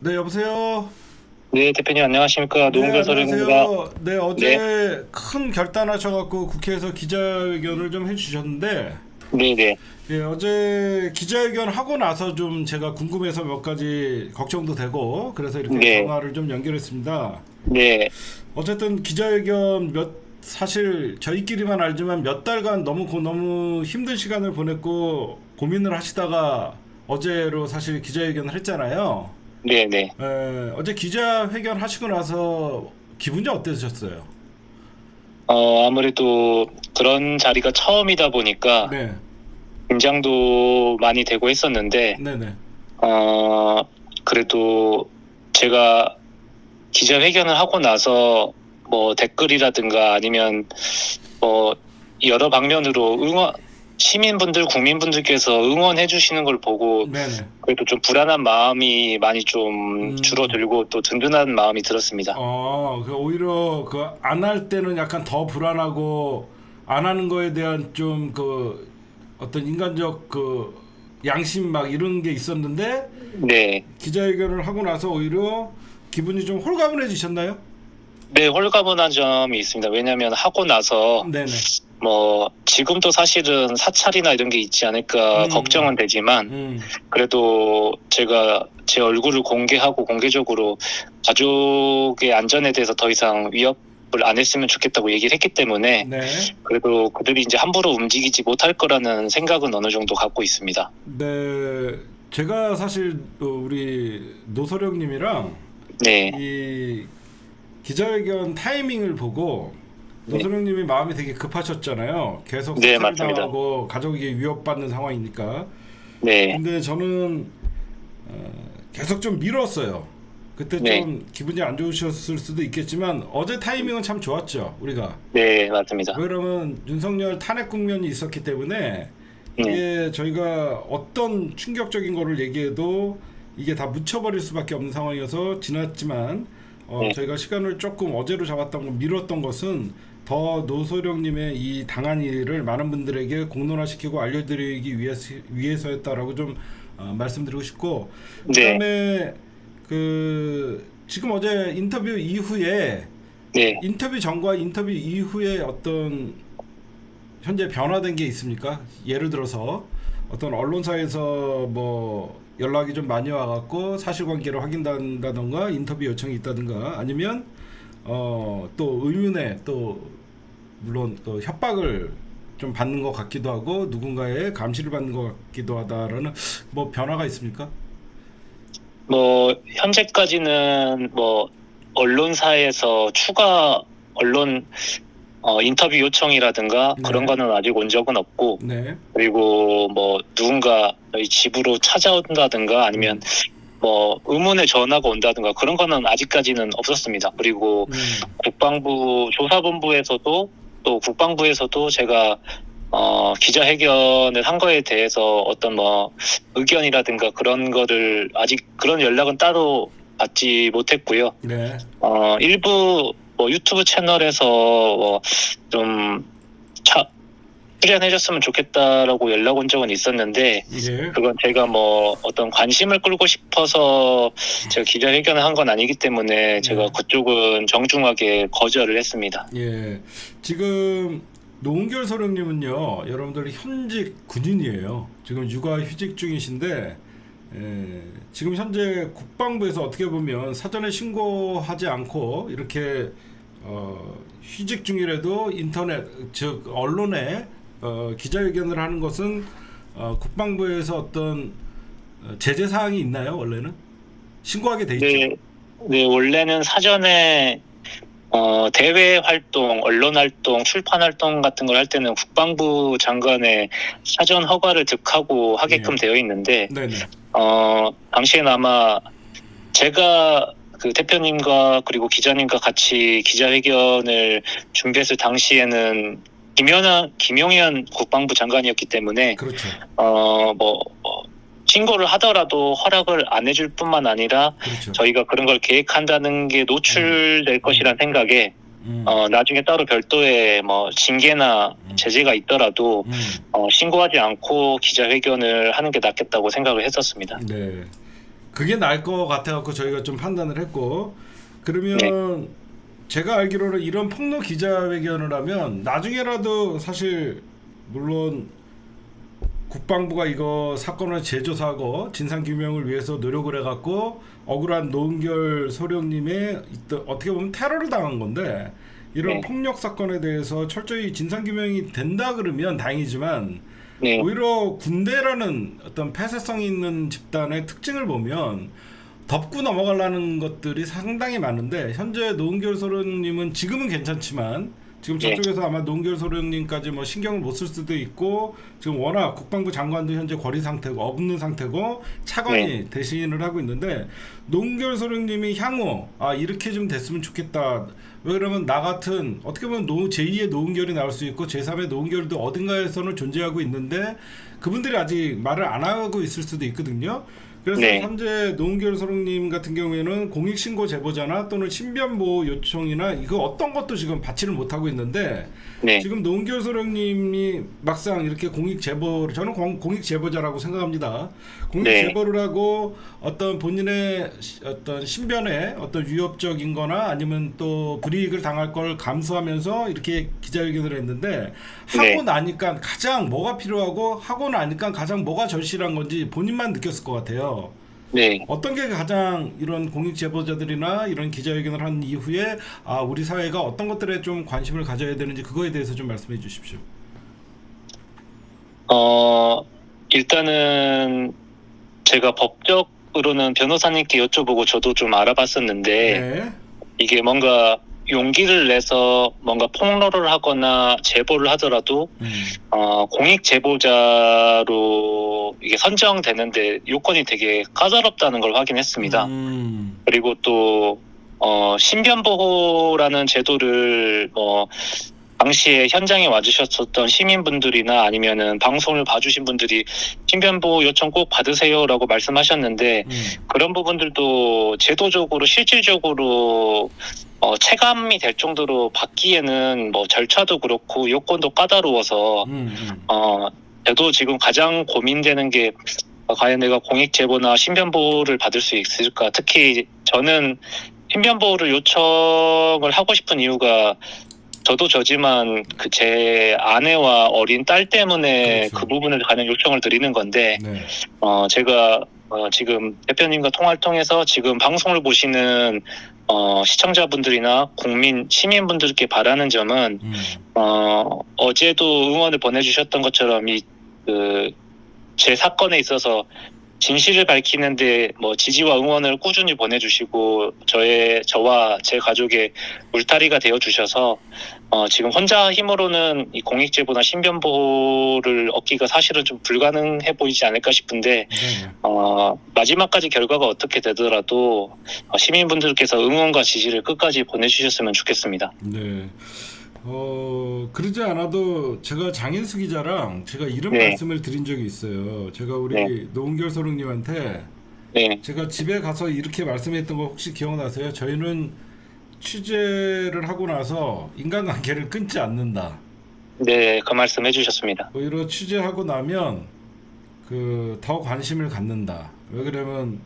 네, 여보세요. 네, 대표님 안녕하십니까? 네, 노은결 소령입니다. 안녕하세요. 네, 네, 어제 큰 결단하셔갖고 국회에서 기자회견을 좀 해주셨는데, 네, 네, 예, 어제 기자회견 하고 나서 좀 제가 궁금해서 몇 가지 걱정도 되고, 그래서 이렇게 네, 전화를 좀 연결했습니다. 네, 어쨌든 기자회견 사실 저희끼리만 알지만 몇 달간 너무 힘든 시간을 보냈고, 고민을 하시다가 어제로 사실 기자회견을 했잖아요. 네, 네. 어제 기자회견 하시고 나서 기분이 어떠셨어요? 아무래도 그런 자리가 처음이다 보니까 네, 긴장도 많이 되고 했었는데, 네네. 어, 그래도 제가 기자회견을 하고 나서 뭐 댓글이라든가 아니면 뭐 여러 방면으로 시민분들, 국민분들께서 응원해 주시는 걸 보고 네네. 그래도 좀 불안한 마음이 많이 좀 음, 줄어들고 또 든든한 마음이 들었습니다. 오히려 그 안 할 때는 약간 더 불안하고 안 하는 거에 대한 좀 그 어떤 인간적 그 양심 막 이런 게 있었는데 네. 기자회견을 하고 나서 오히려 기분이 좀 홀가분해지셨나요? 네, 홀가분한 점이 있습니다. 왜냐하면 하고 나서 네네. 지금도 사실은 사찰이나 이런 게 있지 않을까 음, 걱정은 되지만 음, 그래도 제가 제 얼굴을 공개하고 공개적으로 가족의 안전에 대해서 더 이상 위협을 안 했으면 좋겠다고 얘기를 했기 때문에 네. 그래도 그들이 이제 함부로 움직이지 못할 거라는 생각은 어느 정도 갖고 있습니다. 네, 제가 사실 우리 노소령님이랑 네, 이 기자회견 타이밍을 보고 네, 노소령님이 마음이 되게 급하셨잖아요. 계속 네, 사찰을 맞습니다. 당하고 가족이 위협받는 상황이니까. 네, 근데 저는 계속 좀 미뤘어요. 그때 네, 좀 기분이 안 좋으셨을 수도 있겠지만 어제 타이밍은 참 좋았죠, 우리가. 네, 맞습니다. 왜냐면 윤석열 탄핵 국면이 있었기 때문에 네, 이게 저희가 어떤 충격적인 거를 얘기해도 이게 다 묻혀버릴 수밖에 없는 상황이어서 지났지만 네, 저희가 시간을 조금 어제로 잡았던 거 미뤘던 것은 더 노소령님의 이 당한 일을 많은 분들에게 공론화시키고 알려드리기 위해서였다라고 좀 말씀드리고 싶고 네, 그다음에 그 지금 어제 인터뷰 이후에 네. 인터뷰 전과 인터뷰 이후에 어떤 현재 변화된 게 있습니까? 예를 들어서 어떤 언론사에서 뭐 연락이 좀 많이 와갖고 사실관계를 확인한다던가 인터뷰 요청이 있다든가 아니면 또 의문에 또 물론 또 협박을 좀 받는 것 같기도 하고 누군가의 감시를 받는 것 같기도 하다라는 뭐 변화가 있습니까? 현재까지는 언론사에서 추가 언론 인터뷰 요청이라든가 그런 네, 거는 아직 온 적은 없고, 네, 그리고 누군가 저희 집으로 찾아온다든가 아니면 음, 의문의 전화가 온다든가 그런 거는 아직까지는 없었습니다. 그리고 국방부 조사본부에서도 또 국방부에서도 제가 기자회견을 한 거에 대해서 어떤 의견이라든가 그런 거를 아직 그런 연락은 따로 받지 못했고요. 네, 일부 유튜브 채널에서 좀 출연해줬으면 좋겠다라고 연락 온 적은 있었는데 예. 그건 제가 어떤 관심을 끌고 싶어서 제가 기자회견을 한 건 아니기 때문에 제가 네. 그쪽은 정중하게 거절을 했습니다. 예. 지금 노은결 소령님은요, 여러분들 현직 군인이에요. 지금 육아휴직 중이신데, 지금 현재 국방부에서 어떻게 보면 사전에 신고하지 않고 이렇게 휴직 중이라도 인터넷, 즉 언론에 기자회견을 하는 것은 국방부에서 어떤 제재 사항이 있나요? 원래는 신고하게 돼 있죠. 네, 네, 원래는 사전에 대외 활동, 언론 활동, 출판 활동 같은 걸 할 때는 국방부 장관의 사전 허가를 득하고 예. 하게끔 되어 있는데, 네네. 당시엔 아마 제가 그 대표님과 그리고 기자님과 같이 기자회견을 준비했을 당시에는 김용현 국방부 장관이었기 때문에, 그렇죠. 어, 뭐, 뭐, 신고를 하더라도 허락을 안 해줄 뿐만 아니라 그렇죠. 저희가 그런 걸 계획한다는 게 음. 노출될 음. 것이라는 생각에 음. 나중에 따로 별도의 징계나 음. 제재가 있더라도 음. 신고하지 않고 기자회견을 하는 게 낫겠다고 생각을 했었습니다. 네. 그게 나을 것 같아갖고 저희가 좀 판단을 했고 그러면 제가 알기로는 이런 폭로 기자회견을 하면 나중에라도 사실 물론 국방부가 이거 사건을 재조사하고 진상규명을 위해서 노력을 해갖고 억울한 노은결 소령님의 어떻게 보면 테러를 당한 건데 이런 폭력 사건에 대해서 철저히 진상규명이 된다 그러면 다행이지만 오히려 군대라는 어떤 폐쇄성이 있는 집단의 특징을 보면 덮고 넘어가려는 것들이 상당히 많은데 현재 노은결 소령님은 지금은 괜찮지만 지금 저쪽에서 아마 노은결 소령님까지 뭐 신경을 못 쓸 수도 있고 지금 워낙 국방부 장관도 현재 거리 상태고 없는 상태고 차관이 대신을 하고 있는데 노은결 소령님이 향후 이렇게 좀 됐으면 좋겠다. 왜 그러면 나 같은 어떻게 보면 제2의 노은결이 나올 수 있고 제3의 노은결도 어딘가에서는 존재하고 있는데 그분들이 아직 말을 안 하고 있을 수도 있거든요. 그래서 현재 노은결 소령님 같은 경우에는 공익신고 제보자나 또는 신변보호 요청이나 이거 어떤 것도 지금 받지를 못하고 있는데 지금 노은결 소령님이 막상 이렇게 공익 제보를 저는 공익 제보자라고 생각합니다. 공익 제보를 하고 어떤 본인의 어떤 신변에 어떤 위협적인 거나 아니면 또 불이익을 당할 걸 감수하면서 이렇게 기자회견을 했는데 하고 나니까 가장 뭐가 필요하고 하고 나니까 가장 뭐가 절실한 건지 본인만 느꼈을 것 같아요. 어떤 게 가장 이런 공익 제보자들이나 이런 기자회견을 한 이후에 우리 사회가 어떤 것들에 좀 관심을 가져야 되는지 그거에 대해서 좀 말씀해 주십시오. 일단은 제가 법적으로는 변호사님께 여쭤보고 저도 좀 알아봤었는데 이게 뭔가 용기를 내서 뭔가 폭로를 하거나 제보를 하더라도 공익 제보자로 이게 선정되는데 요건이 되게 까다롭다는 걸 확인했습니다. 그리고 또 신변보호라는 제도를 당시에 현장에 와주셨었던 시민분들이나 아니면은 방송을 봐주신 분들이 신변보호 요청 꼭 받으세요라고 말씀하셨는데 그런 부분들도 제도적으로 실질적으로 체감이 될 정도로 받기에는 절차도 그렇고 요건도 까다로워서 저도 지금 가장 고민되는 게 과연 내가 공익 제보나 신변보호를 받을 수 있을까. 특히 저는 신변보호를 요청을 하고 싶은 이유가 저도 저지만 제 아내와 어린 딸 때문에 그 부분을 가는 요청을 드리는 건데 제가 지금 대표님과 통화를 통해서 지금 방송을 보시는 시청자분들이나 시민분들께 바라는 점은 어제도 응원을 보내주셨던 것처럼 제 사건에 있어서 진실을 밝히는데 지지와 응원을 꾸준히 보내주시고 저와 제 가족의 울타리가 되어주셔서 지금 혼자 힘으로는 이 공익제보나 신변보호를 얻기가 사실은 좀 불가능해 보이지 않을까 싶은데 마지막까지 결과가 어떻게 되더라도 시민분들께서 응원과 지지를 끝까지 보내주셨으면 좋겠습니다. 그러지 않아도 제가 장인수 기자랑 제가 이런 말씀을 드린 적이 있어요. 제가 우리 노은결 소령님한테 제가 집에 가서 이렇게 말씀했던 거 혹시 기억나세요? 저희는 취재를 하고 나서 인간관계를 끊지 않는다. 그 말씀 해주셨습니다. 오히려 취재하고 나면 더 관심을 갖는다. 왜 그러면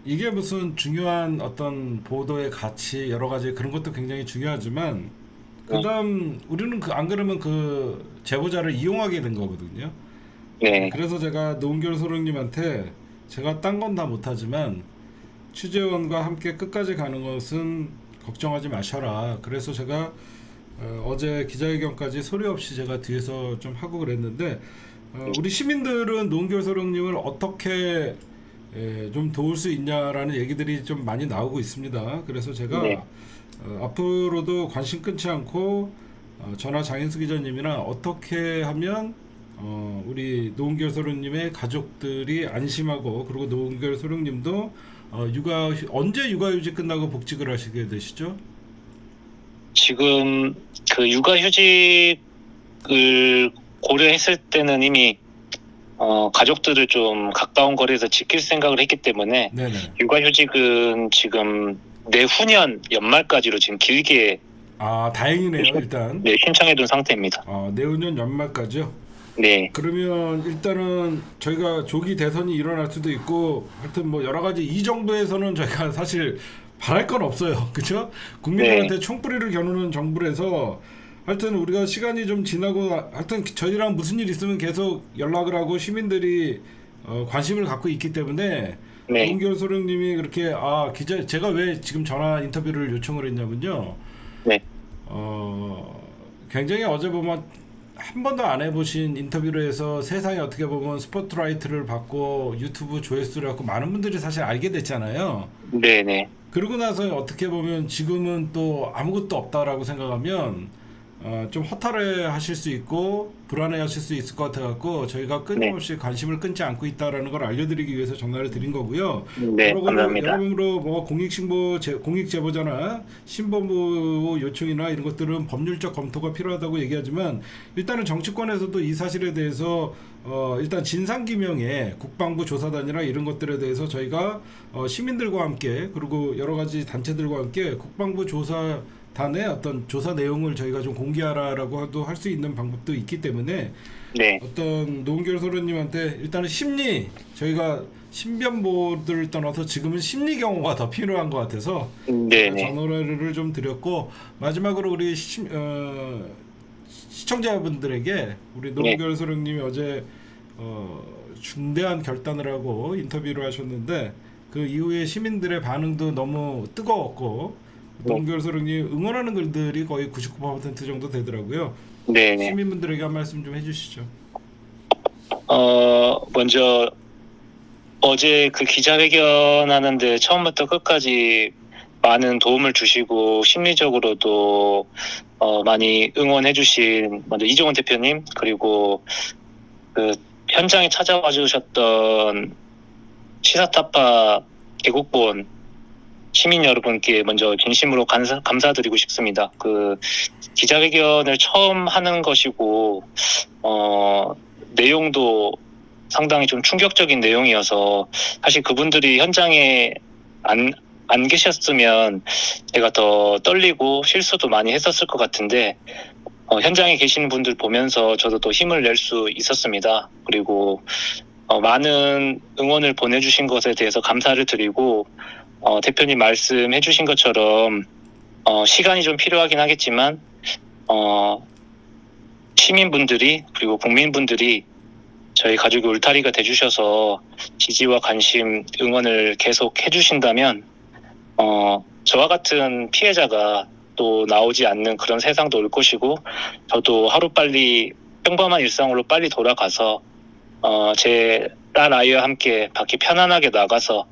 이게 무슨 중요한 어떤 보도의 가치 여러 가지 그런 것도 굉장히 중요하지만 그다음 우리는 안 그러면 그 제보자를 이용하게 된 거거든요. 그래서 제가 노은결 소령님한테 제가 딴 건 다 못하지만 취재원과 함께 끝까지 가는 것은 걱정하지 마셔라. 그래서 제가 어제 기자회견까지 소리 없이 제가 뒤에서 좀 하고 그랬는데 우리 시민들은 노은결 소령님을 어떻게 좀 도울 수 있냐라는 얘기들이 좀 많이 나오고 있습니다. 그래서 제가 앞으로도 관심 끊지 않고 전화 장인수 기자님이나 어떻게 하면 우리 노은결 소령님의 가족들이 안심하고 그리고 노은결 소령님도 언제 육아휴직 끝나고 복직을 하시게 되시죠? 지금 육아휴직을 고려했을 때는 이미 가족들을 좀 가까운 거리에서 지킬 생각을 했기 때문에 육아휴직은 지금 내후년 연말까지로 지금 길게 다행이네요. 일단 신청해둔 상태입니다. 내후년 연말까지요? 네, 그러면 일단은 저희가 조기 대선이 일어날 수도 있고 하여튼 뭐 여러 가지 이 정부에서는 저희가 사실 바랄 건 없어요. 그렇죠? 국민들한테 총뿌리를 겨누는 정부라서 하여튼 우리가 시간이 좀 지나고 하여튼 저희랑 무슨 일 있으면 계속 연락을 하고 시민들이 관심을 갖고 있기 때문에 네, 노은결 소령님이 그렇게 기자 제가 왜 지금 전화 인터뷰를 요청을 했냐면요. 네, 굉장히 어제 보면 한 번도 안 해보신 인터뷰를 해서 세상에 어떻게 보면 스포트라이트를 받고 유튜브 조회수를 갖고 많은 분들이 사실 알게 됐잖아요. 네, 네, 그러고 나서 어떻게 보면 지금은 또 아무것도 없다라고 생각하면 좀 허탈해 하실 수 있고 불안해 하실 수 있을 것 같아 갖고 저희가 네, 끊임없이 관심을 끊지 않고 있다라는 걸 알려드리기 위해서 전화를 드린 거고요. 네, 감사합니다. 여러분으로 뭐 공익 제보자나 신변보호 요청이나 이런 것들은 법률적 검토가 필요하다고 얘기하지만 일단은 정치권에서도 이 사실에 대해서 일단 진상규명에 국방부 조사단이나 이런 것들에 대해서 저희가 시민들과 함께 그리고 여러 가지 단체들과 함께 국방부 조사단의 어떤 조사 내용을 저희가 좀 공개하라라고도 할 수 있는 방법도 있기 때문에 네, 어떤 노은결 소령님한테 일단은 저희가 신변보호를 떠나서 지금은 심리 경호가 더 필요한 것 같아서 네, 네, 전화를 좀 드렸고 마지막으로 우리 시청자분들에게 우리 네, 노은결 소령님이 어제 중대한 결단을 하고 인터뷰를 하셨는데 그 이후에 시민들의 반응도 너무 뜨거웠고 노은결 소령님 응원하는 글들이 거의 99% 정도 되더라고요. 네, 네. 시민분들에게 한 말씀 좀 해주시죠. 먼저 어제 그 기자회견 하는데 처음부터 끝까지 많은 도움을 주시고 심리적으로도 많이 응원해 주신 먼저 이종원 대표님 그리고 그 현장에 찾아와 주셨던 시사타파 개국본 시민 여러분께 먼저 진심으로 감사드리고 싶습니다. 그 기자회견을 처음 하는 것이고 내용도 상당히 좀 충격적인 내용이어서 사실 그분들이 현장에 안 계셨으면 제가 더 떨리고 실수도 많이 했었을 것 같은데 현장에 계시는 분들 보면서 저도 또 힘을 낼 수 있었습니다. 그리고 많은 응원을 보내주신 것에 대해서 감사를 드리고 대표님 말씀해 주신 것처럼 시간이 좀 필요하긴 하겠지만 시민분들이 그리고 국민분들이 저희 가족의 울타리가 돼주셔서 지지와 관심, 응원을 계속 해주신다면 저와 같은 피해자가 또 나오지 않는 그런 세상도 올 것이고 저도 하루빨리 평범한 일상으로 빨리 돌아가서 제 딸 아이와 함께 밖에 편안하게 나가서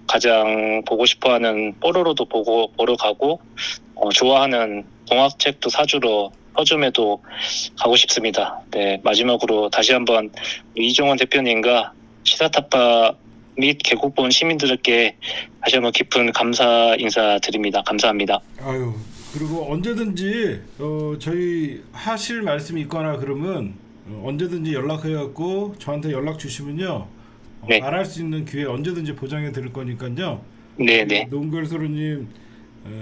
가장 보고 싶어하는 뽀로로도 보러 가고 좋아하는 동화책도 사주러 서점에도 가고 싶습니다. 네, 마지막으로 다시 한번 이종원 대표님과 시사타파 및 개국본 시민들께 다시 한번 깊은 감사 인사드립니다. 감사합니다. 아유 그리고 언제든지 저희 하실 말씀이 있거나 그러면 언제든지 연락해갖고 저한테 연락 주시면요 네. 말할 수 있는 기회 언제든지 보장해 드릴 거니까요. 네네. 노은결 소령님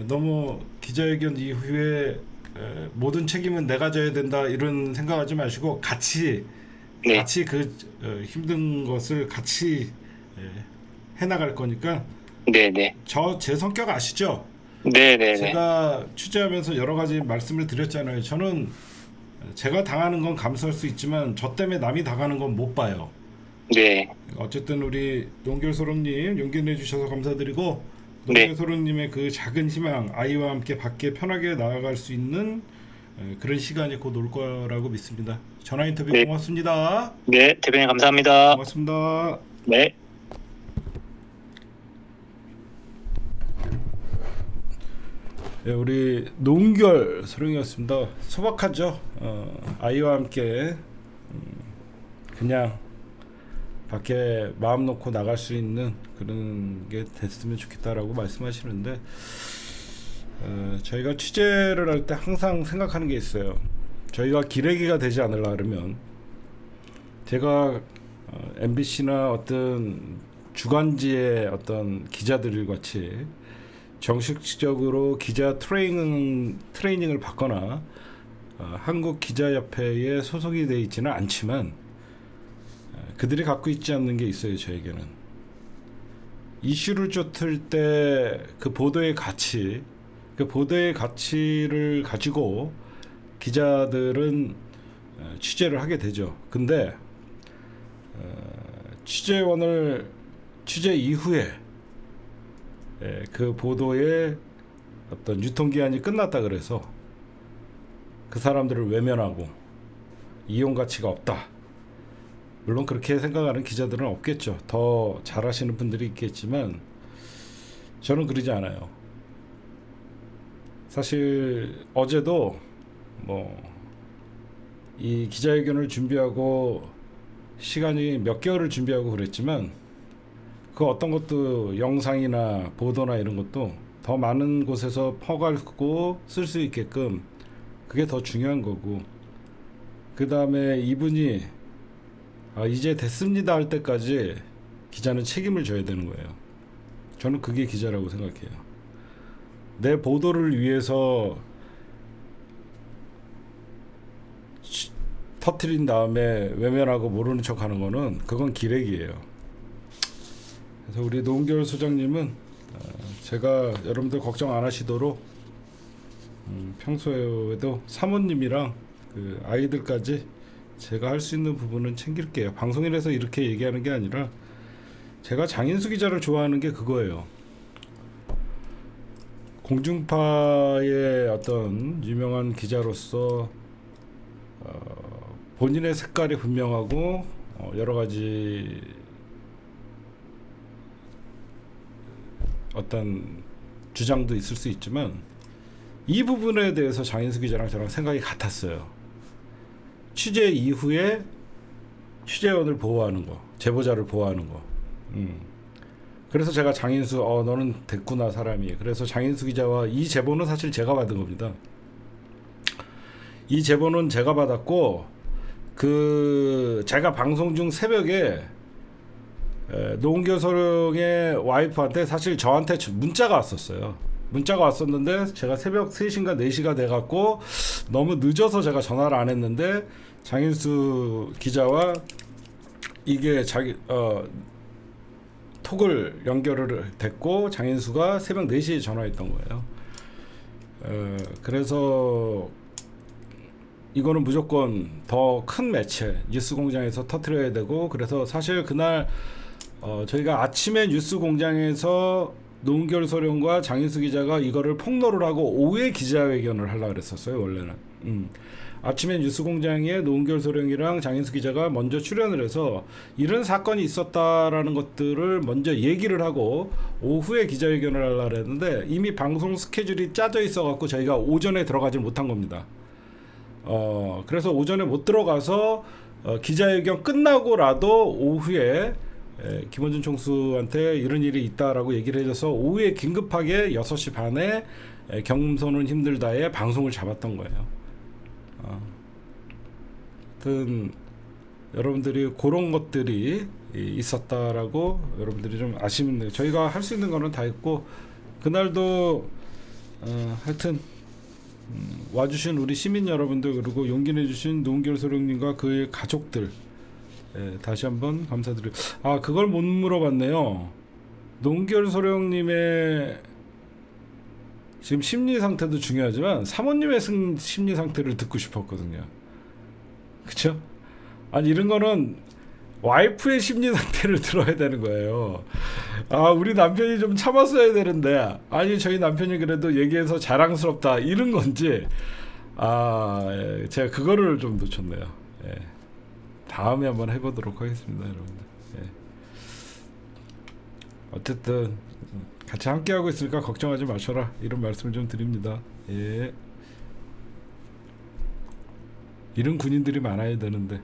너무 기자회견 이후에 모든 책임은 내가 져야 된다 이런 생각하지 마시고 같이 네. 그 힘든 것을 같이 해나갈 거니까 네네. 제 성격 아시죠? 네네네. 제가 취재하면서 여러 가지 말씀을 드렸잖아요. 저는 제가 당하는 건 감수할 수 있지만 저 때문에 남이 당하는 건 못 봐요. 네. 어쨌든 우리 노은결 소령님 용기 내주셔서 감사드리고 네. 노은결 소령님의 그 작은 희망 아이와 함께 밖에 편하게 나아갈 수 있는 그런 시간이 곧 올 거라고 믿습니다. 전화 인터뷰 네. 고맙습니다. 네, 대표님 감사합니다. 고맙습니다. 네. 네, 우리 노은결 소령이었습니다. 소박하죠. 아이와 함께 그냥 밖에 마음 놓고 나갈 수 있는 그런 게 됐으면 좋겠다라고 말씀하시는데 저희가 취재를 할 때 항상 생각하는 게 있어요. 저희가 기레기가 되지 않으려 그러면 제가 MBC나 어떤 주간지의 어떤 기자들 같이 정식적으로 기자 트레이닝을 받거나 한국기자협회에 소속이 되어 있지는 않지만 그들이 갖고 있지 않는 게 있어요. 저에게는 이슈를 쫓을 때 그 보도의 가치, 그 보도의 가치를 가지고 기자들은 취재를 하게 되죠. 근데 취재 이후에 그 보도의 어떤 유통기한이 끝났다 그래서 그 사람들을 외면하고 이용 가치가 없다. 물론 그렇게 생각하는 기자들은 없겠죠. 더 잘하시는 분들이 있겠지만 저는 그러지 않아요. 사실 어제도 이 기자회견을 준비하고 시간이 몇 개월을 준비하고 그랬지만 그 어떤 것도 영상이나 보도나 이런 것도 더 많은 곳에서 퍼가고 쓸 수 있게끔 그게 더 중요한 거고, 그 다음에 이분이 이제 됐습니다 할 때까지 기자는 책임을 져야 되는 거예요. 저는 그게 기자라고 생각해요. 내 보도를 위해서 터트린 다음에 외면하고 모르는 척 하는 거는 그건 기레기예요. 그래서 우리 노은결 소장님은 제가 여러분들 걱정 안 하시도록 평소에도 사모님이랑 그 아이들까지 제가 할 수 있는 부분은 챙길게요. 방송인에서 이렇게 얘기하는 게 아니라 제가 장인수 기자를 좋아하는 게 그거예요. 공중파의 어떤 유명한 기자로서 본인의 색깔이 분명하고 여러 가지 어떤 주장도 있을 수 있지만 이 부분에 대해서 장인수 기자랑 저랑 생각이 같았어요. 취재 이후에 취재원을 보호하는 거, 제보자를 보호하는 거. 그래서 제가 장인수 너는 됐구나 사람이. 그래서 장인수 기자와 이 제보는 사실 제가 받은 겁니다. 이 제보는 제가 받았고 제가 방송 중 새벽에 노은결 소령의 와이프한테 사실 저한테 문자가 왔었어요. 문자가 왔었는데 제가 새벽 3시인가 4시가 돼갖고 너무 늦어서 제가 전화를 안 했는데 장인수 기자와 이게 톡을 연결을 됐고 장인수가 새벽 4시에 전화했던 거예요. 그래서 이거는 무조건 더 큰 매체 뉴스공장에서 터뜨려야 되고, 그래서 사실 그날 저희가 아침에 뉴스공장에서 노은결 소령과 장인수 기자가 이거를 폭로를 하고 오후에 기자회견을 하려고 그랬었어요. 원래는 아침에 뉴스공장에 노은결 소령이랑 장인수 기자가 먼저 출연을 해서 이런 사건이 있었다라는 것들을 먼저 얘기를 하고 오후에 기자회견을 하려고 했는데 이미 방송 스케줄이 짜져 있어 갖고 저희가 오전에 들어가지 못한 겁니다. 그래서 오전에 못 들어가서 기자회견 끝나고라도 오후에 김원준 총수한테 이런 일이 있다라고 얘기를 해줘서 오후에 긴급하게 6시 반에 경음소는 힘들다에 방송을 잡았던 거예요. 하여튼 여러분들이 그런 것들이 있었다라고 여러분들이 좀 아시면 돼요. 저희가 할 수 있는 거는 다 했고, 그날도 하여튼 와주신 우리 시민 여러분들, 그리고 용기 내주신 노은결 소령님과 그의 가족들 다시 한번 감사드리고, 그걸 못 물어봤네요. 노은결 소령님의 지금 심리 상태도 중요하지만 사모님의 심리 상태를 듣고 싶었거든요. 그쵸? 아니 이런 거는 와이프의 심리 상태를 들어야 되는 거예요. 우리 남편이 좀 참았어야 되는데, 아니 저희 남편이 그래도 얘기해서 자랑스럽다 이런 건지, 제가 그거를 좀 놓쳤네요. 다음에 한번 해보도록 하겠습니다, 여러분들. 어쨌든 같이 함께하고 있으니까 걱정하지 마셔라, 이런 말씀을 좀 드립니다. 이런 군인들이 많아야 되는데.